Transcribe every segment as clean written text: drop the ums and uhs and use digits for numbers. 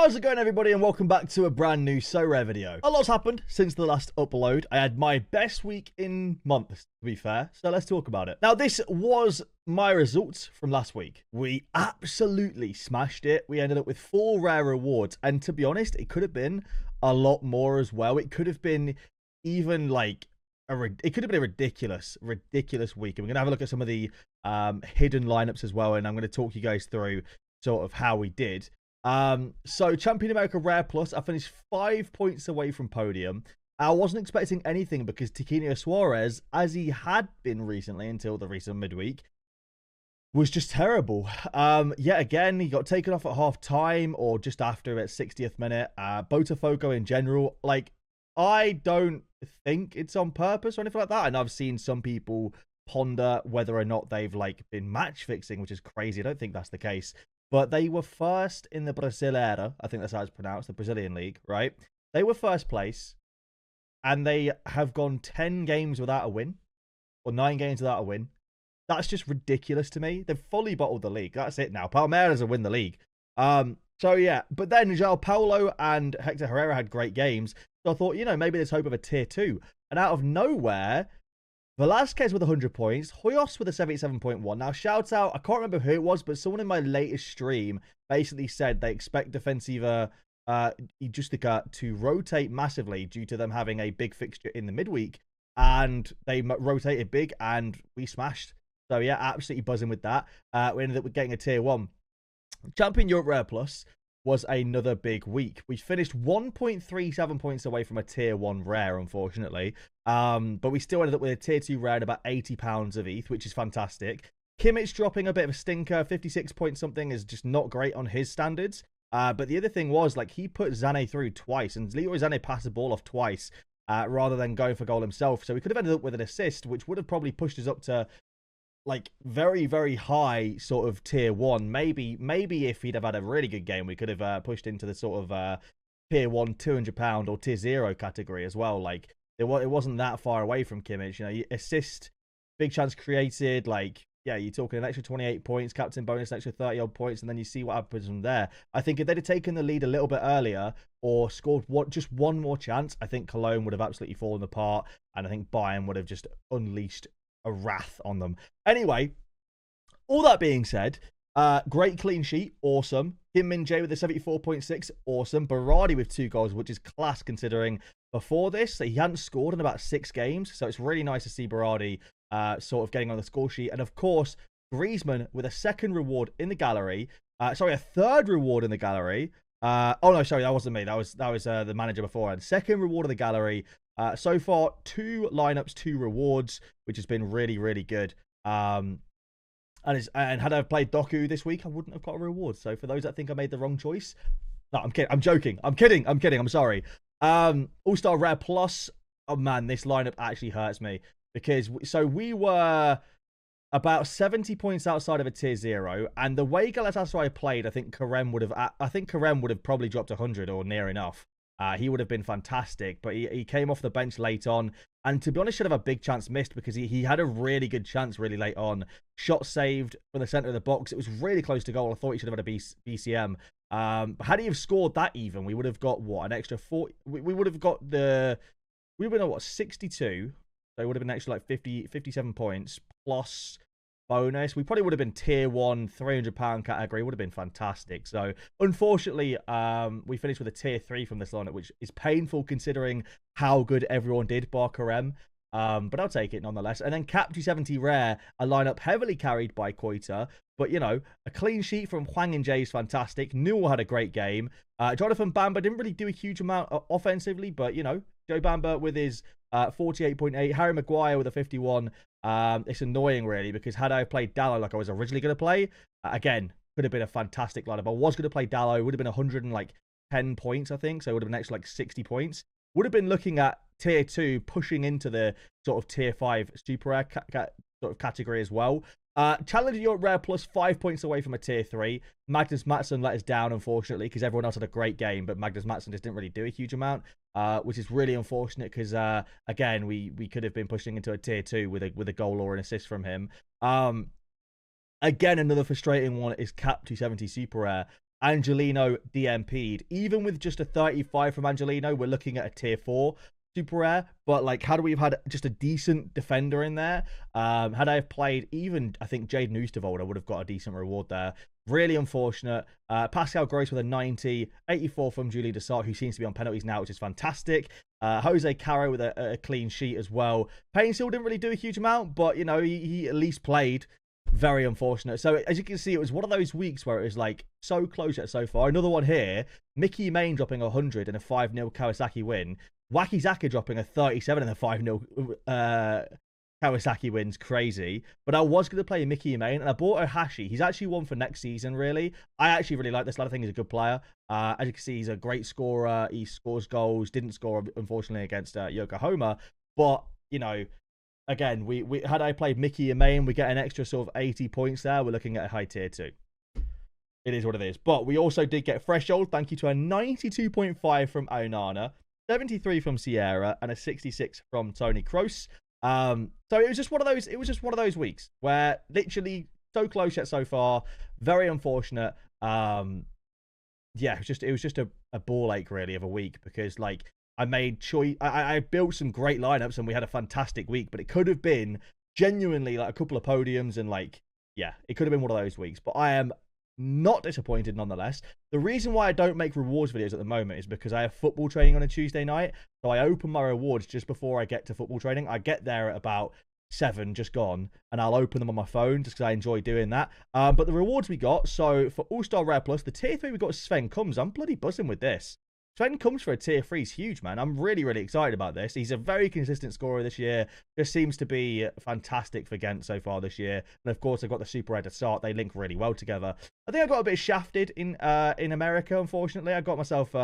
How's it going, everybody, and welcome back to a brand new Sorare video. A lot's happened since the last upload. I had my best week in months, to be fair, so let's talk about it. Now, this was my results from last week. We absolutely smashed it. We ended up with 4 rare rewards, and to be honest, it could have been a lot more as well. It could have been even like it could have been a ridiculous week. And we're gonna have a look at some of the hidden lineups as well, and I'm gonna talk you guys through sort of how we did. So Champion America Rare Plus, I finished 5 points away from podium. I wasn't expecting anything because Tiquinho Suarez, as he had been recently until the recent midweek, was just terrible. Yet again, he got taken off at half time or just after at 60th minute. Botafogo in general, like, I don't think it's on purpose or anything like that. And I've seen some people ponder whether or not they've like been match fixing, which is crazy. I don't think that's the case. But they were first in the Brasileira. I think that's how it's pronounced, the Brazilian league, right? They were first place, and they have gone 10 games without a win, or 9 games without a win. That's just ridiculous to me. They've fully bottled the league. That's it now. Palmeiras will win the league. So yeah, but then João Paulo and Hector Herrera had great games. So I thought, you know, maybe there's hope of a tier 2. And out of nowhere, Velasquez with 100 points, Hoyos with a 77.1. Now, shout out, I can't remember who it was, but someone in my latest stream basically said they expect Defensiva Justica to rotate massively due to them having a big fixture in the midweek. And they rotated big, and we smashed. So, yeah, absolutely buzzing with that. We ended up with getting a tier 1. Champion Europe Rare Plus was another big week. We finished 1.37 points away from a tier 1 rare, unfortunately. But we still ended up with a tier 2 rare and about £80 of ETH, which is fantastic. Kimmich dropping a bit of a stinker. 56 point something is just not great on his standards. But the other thing was, like, he put Zane through twice, and Leroy Zane passed the ball off twice rather than going for goal himself. So we could have ended up with an assist, which would have probably pushed us up to like very high sort of tier 1. Maybe if he'd have had a really good game, we could have pushed into the sort of tier 1 £200 or tier 0 category as well. Like, it wasn't that far away from Kimmich. You know, assist, big chance created, like, yeah, you're talking an extra 28 points, captain bonus, an extra 30 odd points, and then you see what happens from there. I think if they'd have taken the lead a little bit earlier or scored just one more chance, I think Cologne would have absolutely fallen apart, and I think Bayern would have just unleashed a wrath on them. Anyway, all that being said, great clean sheet, awesome. Kim Min-jae with a 74.6, awesome. Berardi with 2 goals, which is class considering before this he hadn't scored in about 6 games. So it's really nice to see Berardi sort of getting on the score sheet. And of course, Griezmann with a 2nd reward in the gallery. Sorry, a 3rd reward in the gallery. Oh no, sorry, that wasn't me. That was the manager before. And 2nd reward in the gallery. So far, 2 lineups, 2 rewards, which has been really good. And had I played Doku this week, I wouldn't have got a reward. So for those that think I made the wrong choice, no, I'm kidding. I'm joking. I'm kidding. I'm sorry. All-Star Rare Plus. Oh man, this lineup actually hurts me because we were about 70 points outside of a tier 0, and the way Galatasaray played, I think Kerem would have probably dropped 100 or near enough. He would have been fantastic, but he came off the bench late on, and to be honest, should have a big chance missed because he had a really good chance really late on. Shot saved from the center of the box. It was really close to goal. I thought he should have had a BCM. But had he have scored that even, we would have got what, an extra 40. We would have got we would have got 62. So it would have been an extra like 57 points plus bonus. We probably would have been tier 1 £300 category. Would have been fantastic. So unfortunately, we finished with a tier 3 from this lineup, which is painful considering how good everyone did bar Kerem. But I'll take it nonetheless. And then Cap 270 Rare, a lineup heavily carried by Koita. But, you know, a clean sheet from Hwang and Jay is fantastic. Newell had a great game. Jonathan Bamba didn't really do a huge amount offensively, but, you know, Joe Bamba with his 48.8. Harry Maguire with a 51. It's annoying, really, because had I played Dallo like I was originally going to play, again, could have been a fantastic lineup. I was going to play Dallo. It would have been 110 points, I think. So it would have been an extra like 60 points. Would have been looking at tier 2, pushing into the sort of tier 5 super rare sort of category as well. Challenger Europe Rare Plus, 5 points away from a tier 3. Magnus Mattsson let us down, unfortunately, because everyone else had a great game, but Magnus Mattsson just didn't really do a huge amount, which is really unfortunate because, again, we could have been pushing into a tier 2 with a goal or an assist from him. Again, another frustrating one is Cap 270 Super Rare. Angelino DMP'd. Even with just a 35 from Angelino, we're looking at a tier 4 super rare. But like, had we have had just a decent defender in there, had I have played even, I think, Jade Oosterwolde, I would have got a decent reward there. Really unfortunate. Pascal Gross with a 90, 84 from Julie Dessart, who seems to be on penalties now, which is fantastic. Jose Caro with a clean sheet as well. Payne still didn't really do a huge amount, but, you know, he at least played. Very unfortunate. So, as you can see, it was one of those weeks where it was, like, so close yet so far. Another one here. Mickey Main dropping 100 in a 5-0 Kawasaki win. Wacky Zaka dropping a 37 in a 5-0 Kawasaki wins. Crazy. But I was going to play Mickey Main, and I bought Ohashi. He's actually one for next season, really. I actually really like this lad. I think he's a good player. As you can see, he's a great scorer. He scores goals. Didn't score, unfortunately, against Yokohama. But, you know, again, we had I played Mickey and Main, we get an extra sort of 80 points there. We're looking at a high tier 2. It is what it is. But we also did get Threshold. Thank you to a 92.5 from Onana, 73 from Sierra, and a 66 from Tony Kroos. So it was just one of those. It was just one of those weeks where literally so close yet so far. Very unfortunate. Yeah, it was just a ball ache really of a week, because like I made choice. I built some great lineups and we had a fantastic week, but it could have been genuinely like a couple of podiums and like, yeah, it could have been one of those weeks. But I am not disappointed nonetheless. The reason why I don't make rewards videos at the moment is because I have football training on a Tuesday night. So I open my rewards just before I get to football training. I get there at about 7, just gone, and I'll open them on my phone just because I enjoy doing that. But the rewards we got, so for All-Star Rare Plus, the tier 3 we got Sven Comes. I'm bloody buzzing with this. Sven Comes for a tier 3 is huge, man. I'm really, really excited about this. He's a very consistent scorer this year. Just seems to be fantastic for Ghent so far this year. And of course, I've got the Super Red to start. They link really well together. I think I got a bit shafted in America, unfortunately. I got myself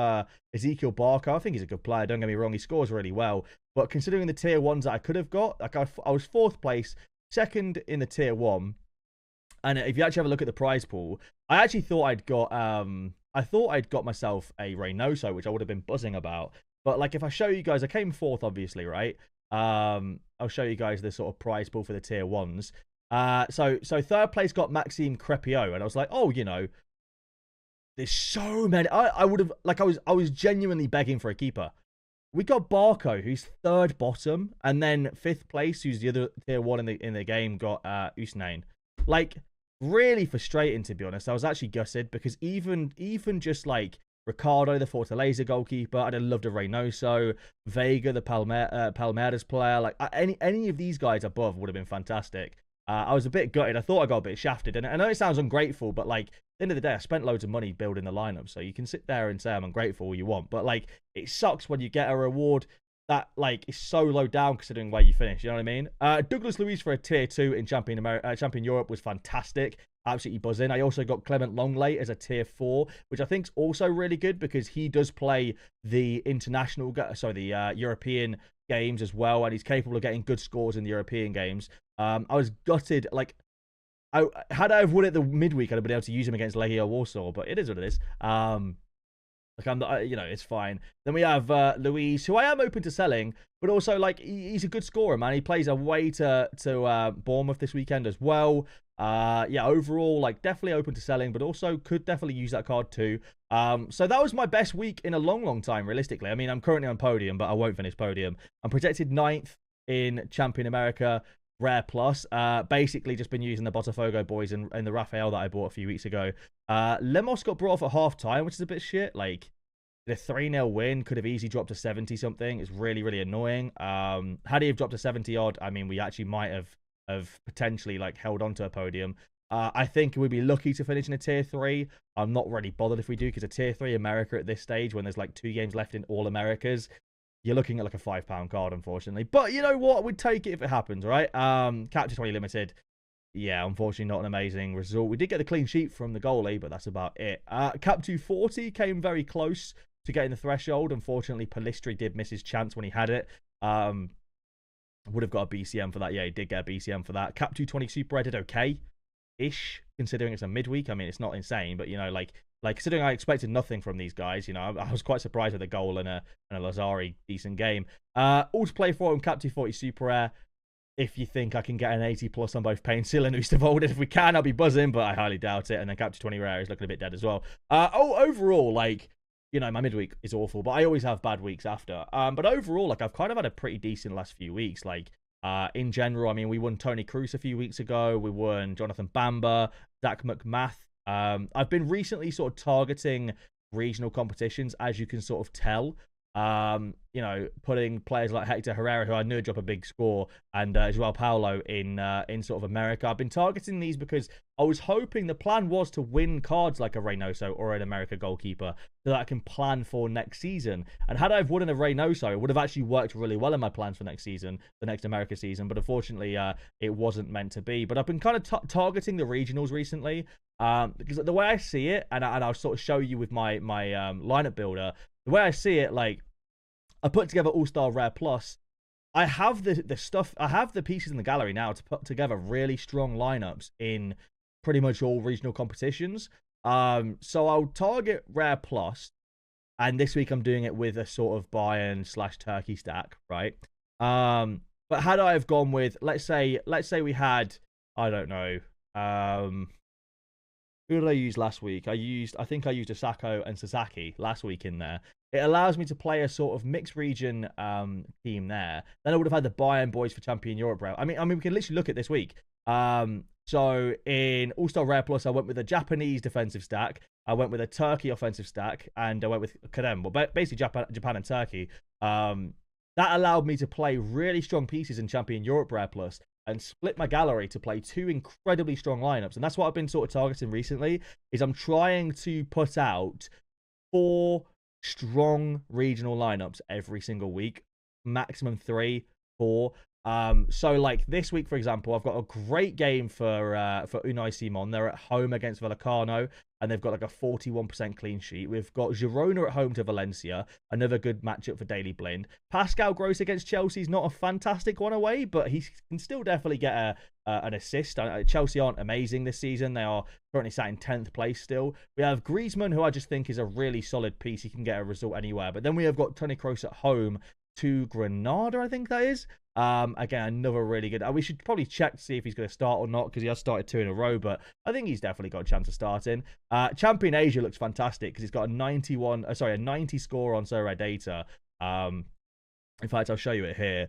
Ezekiel Barker. I think he's a good player. Don't get me wrong. He scores really well. But considering the tier 1s that I could have got, like I was 4th place, 2nd in the tier 1. And if you actually have a look at the prize pool, I actually thought I'd got myself a Reynoso, which I would have been buzzing about. But like, if I show you guys, I came 4th, obviously, right? I'll show you guys the sort of prize pool for the tier 1s. So 3rd place got Maxime Crepio, and I was like, oh, you know, there's so many. I would have, like, I was genuinely begging for a keeper. We got Barco, who's 3rd bottom, and then 5th place, who's the other tier 1 in the game, got Usnain. Like, really frustrating, to be honest. I was actually gutted, because even just like Ricardo, the Fortaleza goalkeeper, I'd have loved a Reynoso, Vega, the Palmeiras player. Like, any of these guys above would have been fantastic. I was a bit gutted. I thought I got a bit shafted, and I know it sounds ungrateful, but like, at the end of the day, I spent loads of money building the lineup, so you can sit there and say I'm ungrateful all you want, but like, it sucks when you get a reward that like is so low down considering where you finish. You know what I mean? Douglas Luiz for a tier 2 in Champion Europe was fantastic. Absolutely buzzing. I also got Clement Longley as a tier 4, which I think is also really good because he does play the European games as well, and he's capable of getting good scores in the European games. I was gutted. Like, had I have won it the midweek, I'd have been able to use him against Legia Warsaw, but it is what it is. Like, I'm not, you know, it's fine. Then we have Luis, who I am open to selling, but also, like, he's a good scorer, man. He plays away to Bournemouth this weekend as well. Yeah, overall, like, definitely open to selling, but also could definitely use that card too. So that was my best week in a long, long time, realistically. I mean, I'm currently on podium, but I won't finish podium. I'm projected 9th in Champion America Rare Plus. Basically just been using the Botafogo boys and the Raphael that I bought a few weeks ago. Lemos got brought off at half time, which is a bit shit. Like, the 3-0 win could have easily dropped to 70 something. It's really, really annoying. Had he have dropped to 70 odd, I mean, we actually might have potentially like held on to a podium. I think we'd be lucky to finish in a tier 3. I'm not really bothered if we do, because a tier 3 America at this stage, when there's like 2 games left in all Americas, you're looking at like a £5 card, unfortunately. But you know what? We'd take it if it happens, right? Capture 20 limited. Yeah, unfortunately not an amazing result. We did get the clean sheet from the goalie, but that's about it. Cap 240 came very close to getting the threshold. Unfortunately, Palistri did miss his chance when he had it. Would have got a BCM for that. Yeah, he did get a BCM for that. Cap 220 Super Red did okay-ish, considering it's a midweek. I mean, it's not insane, but, you know, like considering I expected nothing from these guys, you know, I was quite surprised with a goal and a Lazari decent game. All to play for him, Cap 240 Super Rare. if you think I can get an 80 plus on both Pain Seal and Oosterwolde. If we can, I'll be buzzing, but I highly doubt it. And then Capture 20 Rare is looking a bit dead as well. Overall, like, you know, my midweek is awful, but I always have bad weeks after. But overall, like, I've kind of had a pretty decent last few weeks. Like, in general, I mean, we won Tony Cruz a few weeks ago. We won Jonathan Bamba, Zach McMath. I've been recently sort of targeting regional competitions, as you can sort of tell. You know, putting players like Hector Herrera, who I knew would drop a big score, and Joao Paulo in sort of America. I've been targeting these because I was hoping the plan was to win cards like a Reynoso or an America goalkeeper so that I can plan for next season. And had I won in a Reynoso, it would have actually worked really well in my plans for next season, the next America season. But unfortunately, it wasn't meant to be. But I've been kind of targeting the regionals recently because the way I see it, and I'll sort of show you with my lineup builder, the way I see it, like, I put together All-Star Rare Plus. I have the stuff, I have the pieces in the gallery now to put together really strong lineups in pretty much all regional competitions. So I'll target Rare Plus, and this week I'm doing it with a sort of Bayern/Turkey stack, right? But had I have gone with, let's say we had, I don't know, who did I use last week? I think I used Asako and Sasaki last week in there. It allows me to play a sort of mixed region team there. Then I would have had the Bayern boys for Champion Europe route. I mean, we can literally look at this week. So in All-Star Rare Plus, I went with a Japanese defensive stack. I went with a Turkey offensive stack, and I went with Kadem. Well, basically Japan and Turkey. That allowed me to play really strong pieces in Champion Europe Rare Plus and split my gallery to play two incredibly strong lineups. And that's what I've been sort of targeting recently, is I'm trying to put out 4 strong regional lineups every single week, maximum 3, 4. So like this week, for example, I've got a great game for Unai Simon. They're at home against Vallecano, and they've got like a 41% clean sheet. We've got Girona at home to Valencia, another good matchup for Daily Blind. Pascal Gross against Chelsea's not a fantastic one away, but he can still definitely get an assist. Chelsea aren't amazing this season. They are currently sat in 10th place still. We have Griezmann, who I just think is a really solid piece. He can get a result anywhere. But then we have got Toni Kroos at home to Granada, I think that is. Again, another really good. We should probably check to see if he's going to start or not, because he has started 2 in a row, but I think he's definitely got a chance of starting. Champion Asia looks fantastic because he's got a 90 score on Sorare data. In fact, I'll show you it here.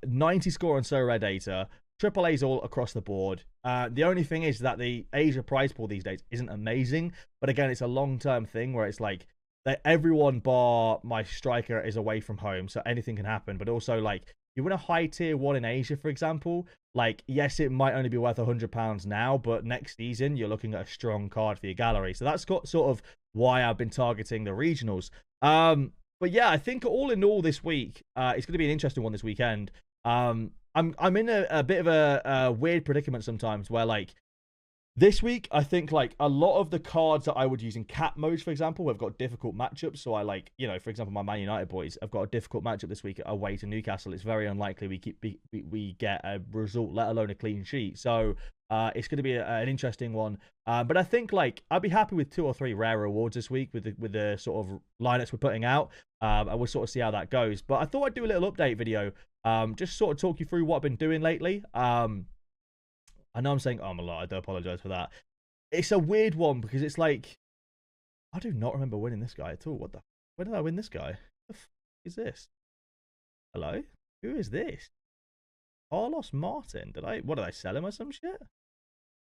90 score on Sorare data. Triple A's all across the board. The only thing is that the Asia prize pool these days isn't amazing, but again, it's a long-term thing where it's like that everyone bar my striker is away from home, so anything can happen. But also, like, you win a high tier 1 in Asia, for example, like, yes, it might only be worth £100 now, but next season you're looking at a strong card for your gallery. So that's got sort of why I've been targeting the regionals. But yeah, I think all in all this week, it's going to be an interesting one this weekend. I'm in a bit of a weird predicament sometimes where, like, this week, I think, like, a lot of the cards that I would use in cap modes, for example, have got difficult matchups. So I, like, you know, for example, my Man United boys have got a difficult matchup this week away to Newcastle. It's very unlikely we get a result, let alone a clean sheet. So it's going to be an interesting one. But I think, like, I'd be happy with 2 or 3 rare rewards this week with the sort of lineups we're putting out. And we'll sort of see how that goes. But I thought I'd do a little update video, just sort of talk you through what I've been doing lately. I know I'm saying a lot. I do apologize for that. It's a weird one because it's like, I do not remember winning this guy at all. When did I win this guy? The f is this? Hello? Who is this? Carlos Martin. What did I sell him or some shit?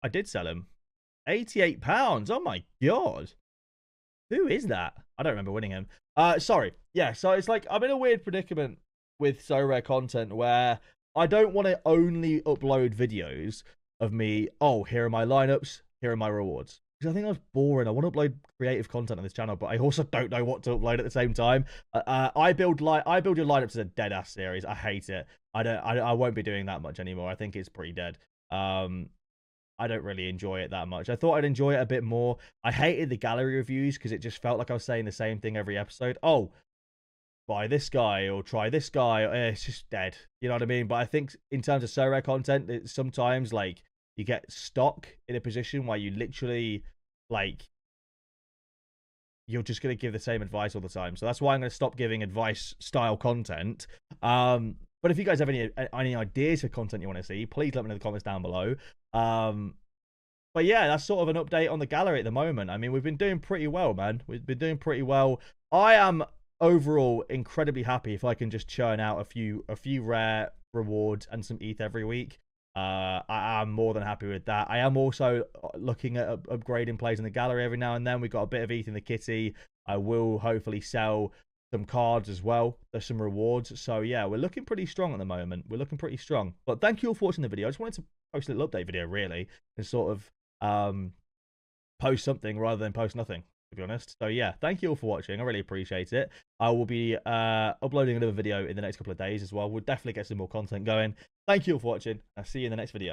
I did sell him. £88. Oh my God. Who is that? I don't remember winning him. Sorry. Yeah, so it's like, I'm in a weird predicament with Sorare content where I don't want to only upload videos of me, here are my lineups, here are my rewards. Because I think that's boring. I want to upload creative content on this channel, but I also don't know what to upload at the same time. I build your lineups as a dead ass series. I hate it. I won't be doing that much anymore. I think it's pretty dead. I don't really enjoy it that much. I thought I'd enjoy it a bit more. I hated the gallery reviews because it just felt like I was saying the same thing every episode. Buy this guy or try this guy. It's just dead. You know what I mean? But I think in terms of Sorare content, it's sometimes like you get stuck in a position where you literally, like, you're just going to give the same advice all the time. So that's why I'm going to stop giving advice style content. But if you guys have any ideas for content you want to see, please let me know in the comments down below. But yeah, that's sort of an update on the gallery at the moment. I mean, we've been doing pretty well, man. We've been doing pretty well. I am overall incredibly happy if I can just churn out a few rare rewards and some ETH every week. I am more than happy with that. I am also looking at upgrading plays in the gallery every now and then. We've got a bit of ETH in the kitty. I will hopefully sell some cards as well. There's some rewards. So yeah, we're looking pretty strong at the moment. We're looking pretty strong. But thank you all for watching the video. I just wanted to post a little update video really and sort of post something rather than post nothing, to be honest. So yeah, thank you all for watching. I really appreciate it. I will be uploading another video in the next couple of days as well. We'll definitely get some more content going. Thank you all for watching. I'll see you in the next video.